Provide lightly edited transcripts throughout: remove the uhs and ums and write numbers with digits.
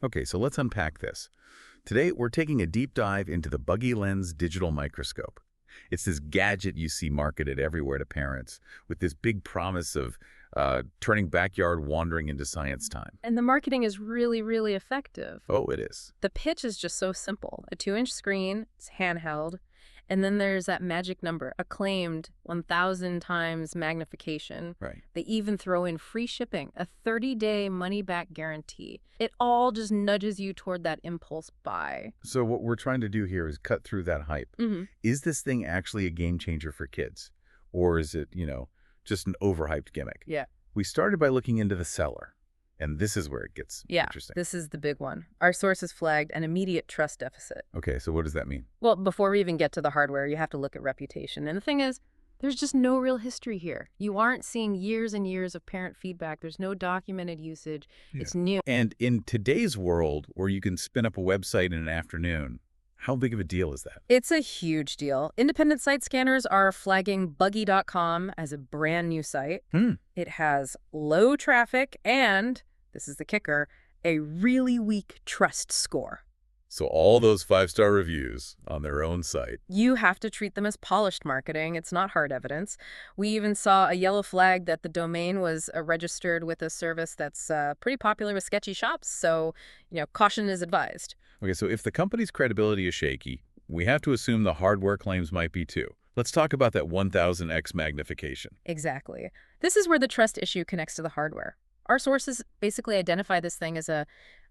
Okay, so let's unpack this. Today, we're taking a deep dive into the Buggy Lens digital microscope. It's this gadget you see marketed everywhere to parents, with this big promise of turning backyard wandering into science time. And the marketing is really, really effective. Oh, it is. The pitch is just so simple. A 2-inch screen, it's handheld, and then there's that magic number, acclaimed 1,000 times magnification. Right. They even throw in free shipping, a 30-day money-back guarantee. It all just nudges you toward that impulse buy. So what we're trying to do here is cut through that hype. Mm-hmm. Is this thing actually a game changer for kids? Or is it, just an overhyped gimmick? Yeah. We started by looking into the seller, and this is where it gets interesting. This is the big one. Our sources flagged an immediate trust deficit. Okay, so what does that mean? Well, before we even get to the hardware, you have to look at reputation. And the thing is, there's just no real history here. You aren't seeing years and years of parent feedback. There's no documented usage. Yeah. It's new. And in today's world, where you can spin up a website in an afternoon, how big of a deal is that? It's a huge deal. Independent site scanners are flagging Buggy.com as a brand new site. It has low traffic and, this is the kicker, a really weak trust score. So all those 5-star reviews on their own site. You have to treat them as polished marketing. It's not hard evidence. We even saw a yellow flag that the domain was registered with a service that's pretty popular with sketchy shops. So, caution is advised. Okay, so if the company's credibility is shaky, we have to assume the hardware claims might be too. Let's talk about that 1000x magnification. Exactly. This is where the trust issue connects to the hardware. Our sources basically identify this thing as a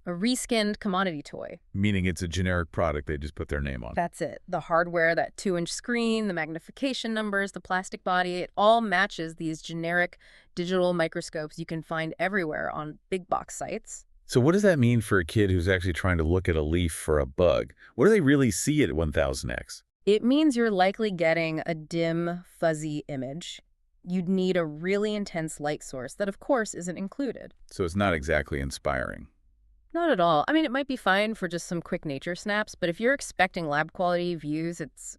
reskinned commodity toy. Meaning it's a generic product they just put their name on. That's it. The hardware, that 2-inch screen, the magnification numbers, the plastic body, it all matches these generic digital microscopes you can find everywhere on big box sites. So what does that mean for a kid who's actually trying to look at a leaf for a bug? What do they really see at 1000x? It means you're likely getting a dim, fuzzy image. You'd need a really intense light source that, of course, isn't included. So it's not exactly inspiring. Not at all. I mean, it might be fine for just some quick nature snaps, but if you're expecting lab-quality views, it's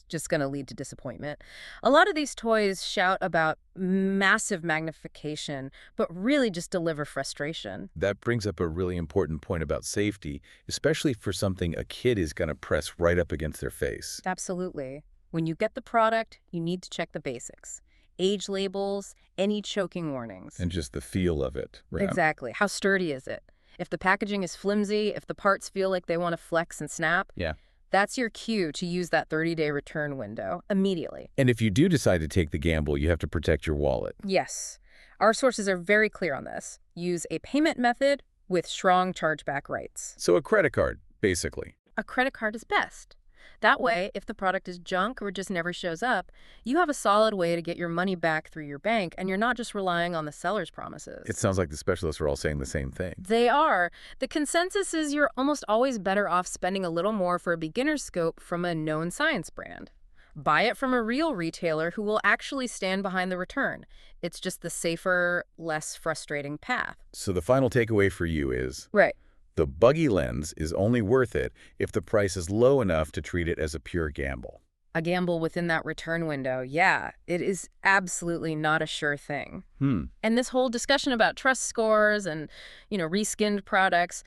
just going to lead to disappointment. A lot of these toys shout about massive magnification, but really just deliver frustration. That brings up a really important point about safety, especially for something a kid is going to press right up against their face. Absolutely. When you get the product, you need to check the basics. Age labels, any choking warnings. And just the feel of it. Right? Exactly. How sturdy is it? If the packaging is flimsy, if the parts feel like they want to flex and snap, yeah, that's your cue to use that 30-day return window immediately. And if you do decide to take the gamble, you have to protect your wallet. Yes. Our sources are very clear on this. Use a payment method with strong chargeback rights. So a credit card, basically. A credit card is best. That way, if the product is junk or just never shows up, you have a solid way to get your money back through your bank, and you're not just relying on the seller's promises. It sounds like the specialists are all saying the same thing. They are. The consensus is you're almost always better off spending a little more for a beginner's scope from a known science brand. Buy it from a real retailer who will actually stand behind the return. It's just the safer, less frustrating path. So the final takeaway for you is... Right. The Buggy Lens is only worth it if the price is low enough to treat it as a pure gamble. A gamble within that return window, yeah, it is absolutely not a sure thing. And this whole discussion about trust scores and, reskinned products,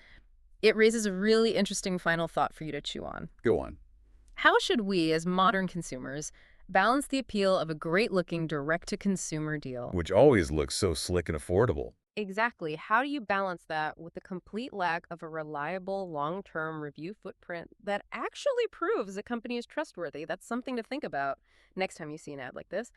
it raises a really interesting final thought for you to chew on. Go on. How should we, as modern consumers, balance the appeal of a great-looking direct-to-consumer deal? Which always looks so slick and affordable. Exactly. How do you balance that with the complete lack of a reliable long-term review footprint that actually proves a company is trustworthy? That's something to think about next time you see an ad like this.